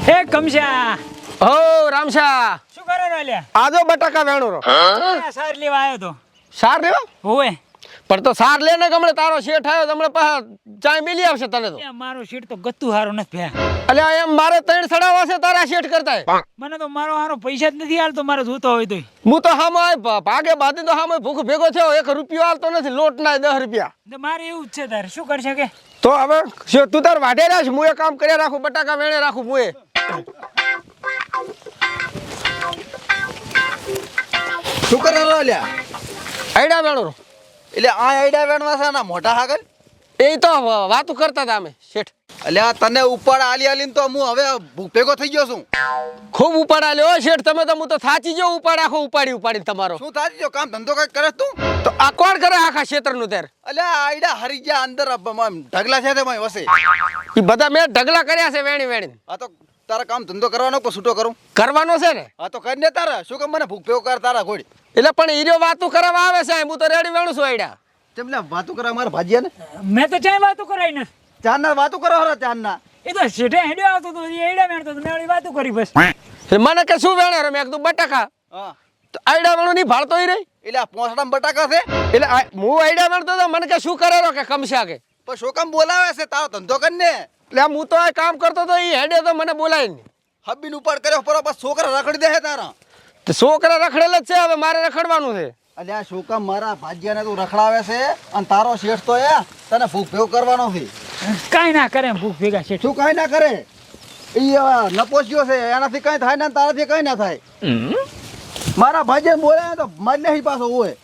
હે કમશા ઓ રામશા શું કરો રો લ્યા આજો બટાકા વેણો રો સાર લેવા આવ્યો તો સાર લેવા હોવે પણ તો સાર લેને ગમણે તારો શેઠ આવ્યો તમને પાછા ચાય મિલી આવશે તને તો એ મારો સીટ તો ગત્તુ હારો નથી ભ્યા અલ્યા એમ મારે ત્રણ સડાવા છે તારા શેઠ કરતા મને તો મારો હારો પૈસા જ નથી હાલતો મારે જોતો હોય તોય હું તો હામો ભાગે બાદી તો હામો ભૂખ ભેગો થયો 1 રૂપિયો હાલતો નથી લોટ ના 10 રૂપિયા ને મારે એવું જ છે તારે શું કરશે કે તો હવે તું તાર વાઢે રાખ હું એ કામ કર્યા રાખું બટાકા વેણે રાખું હું એ શું કરે લ્યા આઈડા વેણો રો એટલે આ આઈડા વેણવા છે ના મોટા હાગર એ તો વાતો કરતા હતા અમે શેઠ અલ્યા તને ઉપાડ આલી આલીને તો હું હવે ભેગો થઈ ગયો છું ખૂબ ઉપાડા લ્યો શેઠ તમે તો હું તો થાચી જો ઉપાડ આખો ઉપાડી તમારો શું થાય જો કામ ધંધો કઈ કરે તું તો આ કોણ કરે આખા ક્ષેત્રનું તેર અલ્યા આઈડા હરી ગયા અંદર ઢગલા છે તે વસે એ બધા મેં ઢગલા કર્યા છે વેણી આ તો તારા કામ ધંધો કરવાનો કે છૂટો કરું કરવાનો છે ને આ તો કરીને તારા શું કામ મને ભૂખ ભેગો કર તારા ઘોડી એટલે પણ હીરો વાતો કરવા આવે છે હું તો રેડી વેણું છું આઈડા તેમ વાતો કરવા મારા ભાજીયા ને મેં તો ચાય વાતો કરાઈ ને ચારના વાતો કરો હરો ચારના એ તો સીટે હેડ્યો આવતો તો એડા વેણતો તો મેં ઓલી વાતો કરી બસ એટલે મને કે શું વેણે રે મેં કીધું બટાકા હા તો આઈડા વેણું નહીં ભાળતો ઈ રહી એટલે આ પોસડામાં બટાકા છે એટલે હું આઈડા વેણતો તો મને કે શું કરે રો કે કમશા કે પણ શું કામ બોલાવે છે તારો ધંધો કરીને એટલે હું તો આ કામ કરતો તો ઈ હેડે તો મને બોલાય નહીં હબ્બીન ઉપાડ કર્યો પર બસ છોકરા રખડી દે તારા તો છોકરા રખડેલ જ છે હવે મારે રખડવાનું છે અલ્યા શું કામ મારા ભાજ્યાને તું રખડાવે છે અને તારો શેઠ તો એ તને ભૂખ ભેગો કરવાનો છે કાંઈ ના કરે ભૂખ ભેગા છે શું કાંઈ ના કરે એ નપોસ્યો છે એનાથી કઈ થાય ને તારાથી કઈ ના થાય મારા ભાજ્યાને બોલે તો મારી નહીં પાછો હોય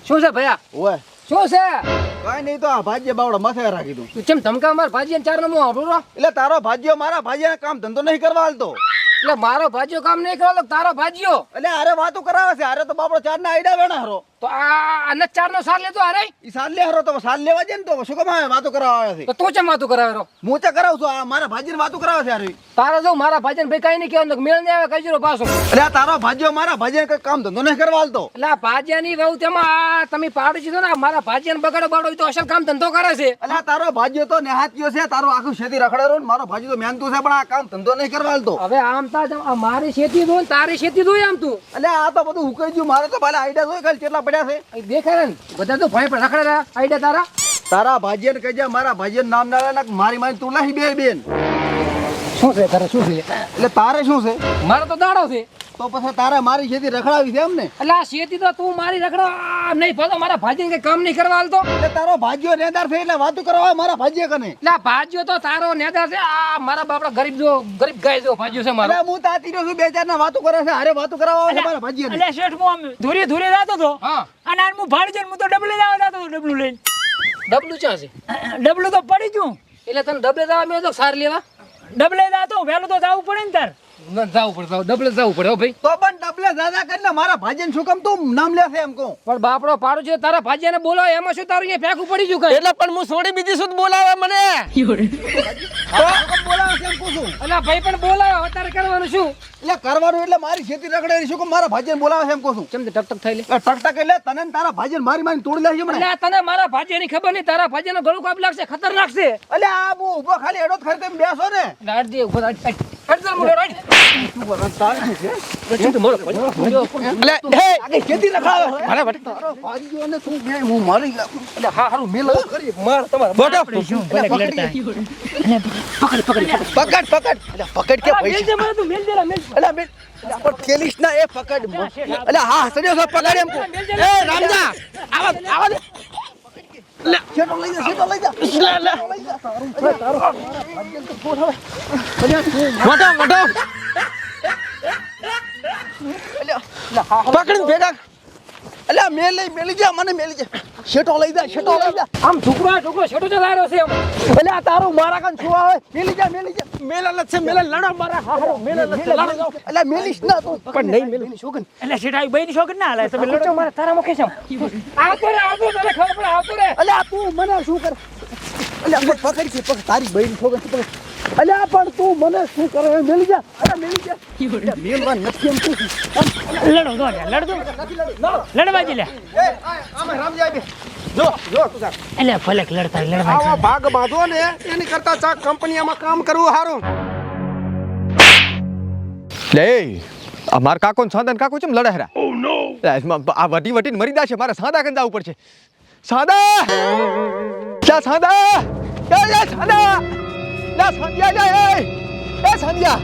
શું છે ભૈયા હોય શું છે કઈ નહીં તો આ ભાજ્ય બાવડો મથે રાખી દઉં તું ચમ ધમકા માર ભાજી ચાર નમો આપણો એટલે તારો ભાજ્યો મારા ભાજ્યાને કામ ધંધો નહીં કરવા હાલતો એટલે મારો ભાજીઓ કામ નહીં કરો તો તારો ભાજીઓ એટલે અરે વાતો કરાવે છે અરે તો બાપડો ચાર ના આઈડા વેણા હરો તો આ ન ચાર નો સાર લેતો અરે ઈ સાલ લે હરો તો સાલ લેવા જાય ને તો શું કામ આવે વાતો કરાવે છે તો તું ચમ વાતું કરાવે રો હું તો કરાવું છું આ મારા ભાજીને વાતો કરાવે છે અરે તારે જો મારા ભાજીને ભાઈ કઈ નહીં કહેવાનું મેળ નહીં આવે કઈ પાછો એટલે આ તારો ભાજ્યો મારા ભાજ્યાને કઈ કામ ધંધો નહીં કરવા હાલતો એટલે આ ભાજીયાની વહુ તેમાં આ તમે પાડી દીધો ને મારા ભાજીયાને બગાડો બાડો તો અસલ કામ ધંધો કરે છે એટલે આ તારો ભાજ્યો તો નેહાત્યો છે તારો આખું ખેતી રખડેલો ને મારો ભાજ્યો તો મહેનતું છે પણ આ કામ ધંધો નહીં કરવા હાલતો હવે આમ તા આ મારી ખેતી દો ને તારી ખેતી દો આમ તું એટલે આ તો બધું ઉકાઈ ગયું મારે તો ભલે આઈડિયા જોઈ કાલ કેટલા પડ્યા છે દેખાય ને બધા તો ભાઈ પણ રખડેલા આઈડિયા તારા તારા ભાજ્યાને કહેજે મારા ભાજ્યાનું નામ ના લે ને મારી મારી તું લાહી બે બેન શું છે તારે શું છે એટલે તારે શું છે મારો તો દાડો છે તો પછી તારે મારી ખેતી રખડાવી છે એમ ને એટલે આ ખેતી તો તું મારી રખડો નહીં ભલો મારા ભાજી કઈ કામ નહીં કરવા હાલતો એટલે તારો ભાજ્યો નેદાર છે એટલે વાતું કરવા મારા ભાજ્ય કને એટલે આ ભાજીઓ તો તારો નેતા છે આ મારા બાપડા ગરીબ ગાય જો ભાજીઓ છે મારો એટલે હું તાતી રહ્યો છું બે ચાર ના વાતું કરે છે હારે વાતું કરાવવા છે મારા ભાજ્ય ને એટલે શેઠ હું આમ ધૂરે જતો હતો હા અને આ હું ભાડી જઈને હું તો ડબલે જવા જતો હતો ડબલું લઈને ડબલું ચા છે ડબલું તો પડી ગયું એટલે તને ડબલે જવા મેં તો સાર લેવા ડબલે જતો વહેલું તો જવું પડે ને તાર જવું પડે ડબલે જવું પડે હો ભાઈ તો પણ ડબલે દાદા કરીને મારા ભાજ્યને શું કામ તું નામ લે છે એમ કહું પણ બાપડો પાડું છે તારા ભાજીયાને બોલો એમાં શું તારું અહીંયા ફેંકું પડી ગયું કઈ એટલે પણ હું છોડી બીજી શું બોલાવે મને બોલાવે છે એમ કહું છું એટલે ભાઈ પણ બોલાયો અત્યારે કરવાનું શું એટલે કરવાનું એટલે મારી ખેતી રખડે શું કામ મારા ભાજ્યને બોલાવે છે એમ કહું છું કેમ ટક ટક થઈ લે ટકટક એટલે તને ને તારા ભાજ્યને મારી મારી તોડી લેશે મને એટલે તને મારા ભાજીયાની ખબર નહીં તારા ભાજીયાનો ગળું કાપ લાગશે ખતરનાક છે એટલે આ હું ઊભો ખાલી એડો ખરી તમે બેસો ને લાડ દે ઉભો રાડ અડધા મોડો રાડ એટલે હે આગે ખેતી રખાવે ભલે ભલે તારો ભાજ્યો ને તું બે હું મારી નાખું એટલે હા હારું મેલ કરી માર તમારા બોટો આપણે શું ભલે લડતા પકડ પકડ એટલે પકડ કે મેલ પૈસા દે મને તું મેલ દે મેલ એટલે બેન પણ ખેલીશ ના એ પકડ એટલે હા સડ્યો છે પકડ એમ કહું. એ રામજા આવા દે શેટો લઈ જા શેટો લઈ જા લઈ જા તારો મારા ભાજ્યને તો છોડ હવે મોટો મોટો પકડીને ભેગા એટલે મેલી જા મને મેલી જા શેટો લઈ જા આમ છોકરો છોટો ચલાયો છે એટલે આ તારું મારા કાન છુવા હોય મેલી જા મેલા છે મેલા લડો મારા હારો મેલા લડો એટલે મેલીશ ના તું પણ નહીં મેલું છોકન એટલે શેઠ આવી બઈ છોકરી ના હાલે તમે લડો મારા તારા મુખે છે આવતો રે તને ખબર પડે આવતો રે એટલે આ તું મને શું કર એટલે પકડ તારી બહેન છોકન અલ્યા પણ તું મને શું કરે મેલી જા અરે મેલી જા મેલવા નથી એમ તું લડો દો લડો લડવા જી લે આમે રામજી આવી જો તું સાહેબ એટલે ભલે લડતા લડવા આવો ભાગ બાંધો ને એની કરતા ચા કંપનીમાં કામ કરવું સારું લે આ માર કાકો ને સાદા કાકો ચમ લડે હરા ઓ નો આ વટી વટીને મરી જાશે મારે સાદા કન જવું પડશે સાદા જા સાદા યા સાદા લા સંધ્યા એ સંધ્યા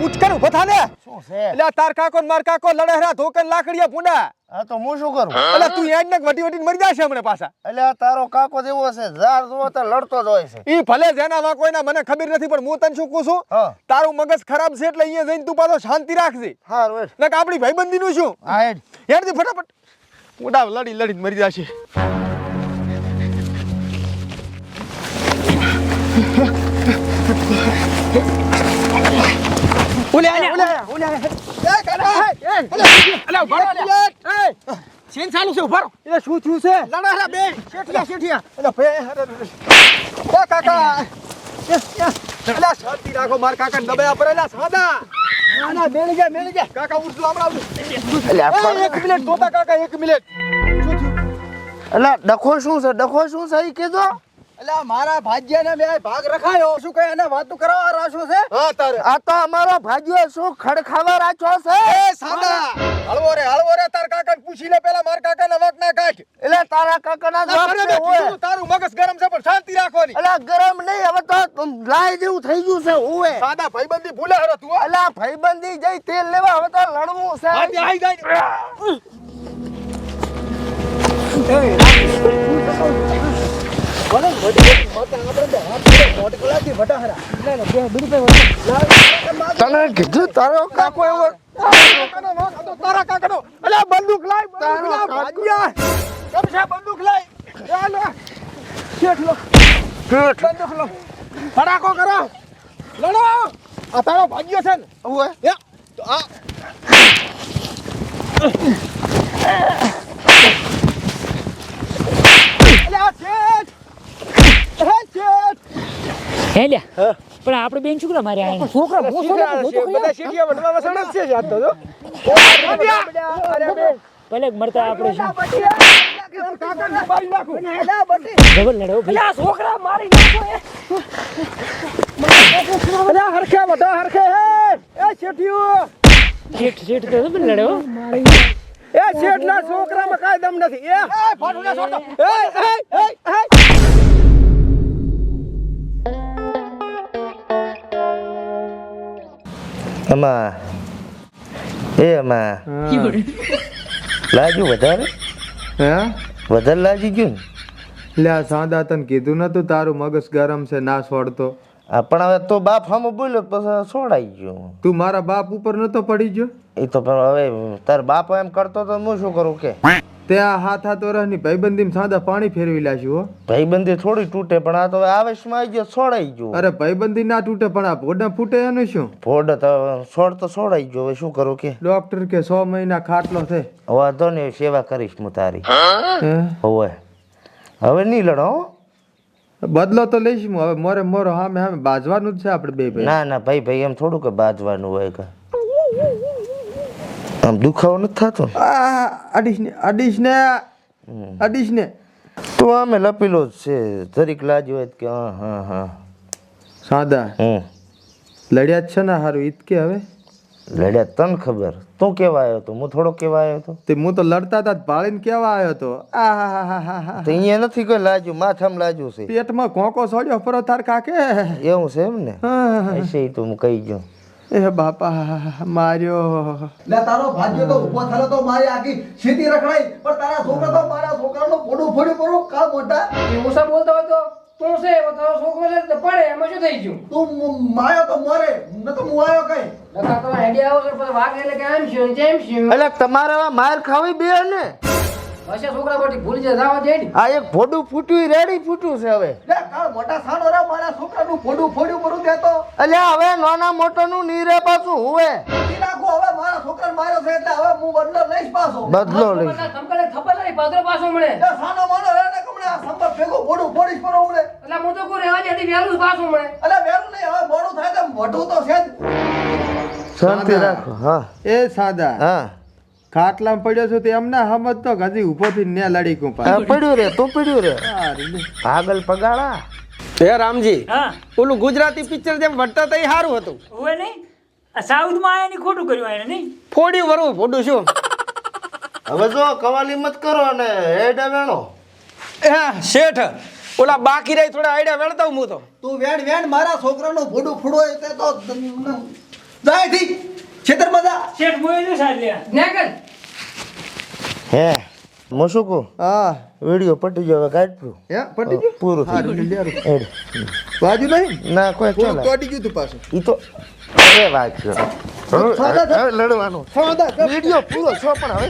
ઉઠ કર ઉભો થા ને શું છે લે તાર કાકો ને માર કાકો લડે હરા ધોકન લાકડીયા પૂડા હા તો હું શું કરું એટલે તું યાદ ને વટી વટીને મરી જાશે હમણે પાછા એટલે આ તારો કાકો જેવો છે ઝાડ જોવો તો લડતો જ હોય છે ઈ ભલે જેના માં કોઈના મને ખબર નથી પણ હું તને શું કહું છું હા તારું મગજ ખરાબ છે એટલે અહીંયા જઈને તું પાછો શાંતિ રાખજે હારું હેડ નક આપણી ભાઈબંધી નું શું હા હેડ હેડજી ફટાફટ પૂડા લડી લડીને મરી જાશે અલ્યા ઉભા રહો એ સીન ચાલુ છે ઉભા રહો એ શું થયું છે લડા હરા બે શેઠિયા અલ્યા ભે એ કાકા અલ્યા શાંતિ રાખો માર કાકા દબાયા પર અલ્યા સાદા ના મેળી જા કાકા ઉઠજો હમણાં અલ્યા એક મિનિટ તોતા કાકા એક મિનિટ શું થયું અલા ડખો શું છે ઈ કીધો અલ્યા મારા ભાગ્યને બે ભાગ રખાયો શું કહે એને વાતું કરાવવા રાખ્યો છે હા તારે આ તો અમારો ભાગ્યો શું ખડખાવા રાખ્યો છે એ સાદા હળવો રે તાર કાકાને પૂછી લે પેલા માર કાકાના વક ના કાઢ એટલે તારા કાકાના જવાબ તારે છે મેં ઓય કીધું તારું મગજ ગરમ છે પણ શાંતિ રાખવાની અલા ગરમ નહીં હવે તો લાય જેવું થઈ ગયું છે ઓય સાદા ભાઈબંધી ભૂલે હરો તું હો. અલા ભાઈબંધી જઈ તેલ લેવા હવે તો લડવું છે હાથી આઈ જાય તને કીધું તારો કાકો એવો તારા કાકાનો અલ્યા બંદૂક લાય તારો ભાગ્યા કેમ છે બંદૂક લાય ચાલો શેઠ લો બંદૂક લો ફડાકો કરો લડો આ તારો ભાગ્યો છે ને ઓય યા તો આ અલ્યા શેઠ હે લ્યા પણ આપણે બેન છોકરા મારે આયા છોકરા બધા શેઠિયા વડવા વસણ જ છે યાદ તો જો ભલે મરતા આપણે શું કાકાને મારી નાખું જબર લડો ભાઈ છોકરા મારી નાખો અલ્યા હરખે વડા હરખે એ શેઠિયો શેઠ તો પણ લડો એ શેઠના છોકરામાં કાઈ દમ નથી એ ફાટું ના છોડતો એ અમા લાજુ વધારે હે વધારે લાજી ગયું ને લે સાદા તને કીધું નતું તારું મગજ ગરમ છે ના છોડતો આ પણ હવે તો બાપ સામે બોલ્યો પછી છોડાઈ ગયો તું મારા બાપ ઉપર નતો પડી ગયો એ તો પણ હવે તાર બાપ એમ કરતો તો હું શું કરું કે ત્યાં હાથ વરસની ભાઈબંધીમાં સાદા પાણી ફેરવી લાશું હો ભાઈબંધી થોડી તૂટે પણ આ તો હવે આવેશમાં આવી ગયો છોડાઈ ગયો અરે ભાઈબંધી ના તૂટે પણ આ ભોડા ફૂટે એનું શું ફોડ તો છોડ તો છોડાઈ ગયો હવે શું કરું કે ડોક્ટર કે 100 મહિના ખાટલો છે વાંધો નહીં સેવા કરીશ હું તારી હે? હોવે હવે નહીં લડો હો. બદલો તો લઈશ હું હવે મોરે મોરો સામે સામે બાજવાનું જ છે આપણે બે ભાઈ ના ના ભાઈ એમ થોડું કે બાજવાનું હોય કે આમ દુખાવો નથી થતો અડીશ ને તો આમે લપેલો જ છે જરીક લાજ હોય કે હા સાદા લડ્યા જ છે ને હારું ઈદ કે હવે લડ્યા તને ખબર તું કેવા આવ્યો તો હું થોડો કેવા આવ્યો તો તે હું તો લડતા હતા ભાળીને કેવા આવ્યો તો આ તો અહીંયા નથી કોઈ લાજુ માથામાં લાજુ છે પેટમાં કોકો સોડ્યો ફરો તાર કાકે એવું છે એમ ને હા. એસે તો હું કહી ગયો એ બાપા માર્યો લે તારો ભાગ્ય તો ઉભો થયો તો મારી આખી સીધી રખડાઈ પણ તારા છોકરા તો મારા છોકરાનો પોડું ફોડ્યું પરો કા મોટા એવું સા બોલતો હોય તો તું છે તારો છોકરો છે તો પડે એમાં શું થઈ ગયું તું માયો તો મોરે ન તો હું આયો કઈ નકા તો આઈડિયા આવો છે પછી વાગ એટલે કે આમ શું તેમ શું એટલે તમારે હવે માર ખાવી બે ને પછી છોકરા બટી ભૂલી જાય જાવા દે આ એક ભોડું ફૂટ્યું રેડી ફૂટ્યું છે હવે લે કાળ મોટા સાનો રે મારા છોકરાનું પોડું ફોડ્યું પરું દેતો અલ્યા હવે નાના મોટાનું નીરે પાછું હુવે ઈ નાખો હવે મારા છોકરાને માર્યો છે એટલે હવે હું બદલો લઈશ પાછો બદલો લઈ તમકલે થપ્પડ લઈ પાદરો પાછો મળે લે સાનો માનો રે ને કમણે આ સંપર્ક ભેગો પોડું ફોડીશ પરો ઉડે એટલે હું તો કોઈ રહેવા દે વેલું પાછું મળે અલે વેરું નહીં હવે મોડું મોટું તો છે જ. શાંતિ રાખો હા એ સાદા હા ખાટલામાં પડ્યો છું તે એમને સમજતો કે હજી ઊભો થી ને લડી કું હા, પડ્યું રે તું પડ્યું રે પાગલ પગાળા હે રામજી હા ઓલું ગુજરાતી પિક્ચર જેમ વટતા તઈ સારું હતું હોય નહીં આ સાઉથમાં આયા ની ખોટું કર્યું એને નહીં ફોડી વરવું ફોડું શું હવે જો કવાલી મત કરો ને હેડા વેણો હા શેઠ ઓલા બાકી રહી થોડા આઈડિયા વેણતા હું તો તું વેણ વેણ મારા છોકરાનો ભોડું ફૂડો તે તો જાય થી છેતર મજા શેઠ મોય જો સાહેબ લ્યા નેગલ હે મુસુકુ હા વિડિયો પટી ગયો હવે કાઢ્યું હે પટી ગયું પૂરું થઈ હારું, લે, લે, ગયું. બાજુ નહીં ના કોઈ થોડું ચાલે તોડી ગયું તું પાછું ઈ તો અરે વાત કરો હવે લડવાનું વિડિયો પૂરો છો પણ હવે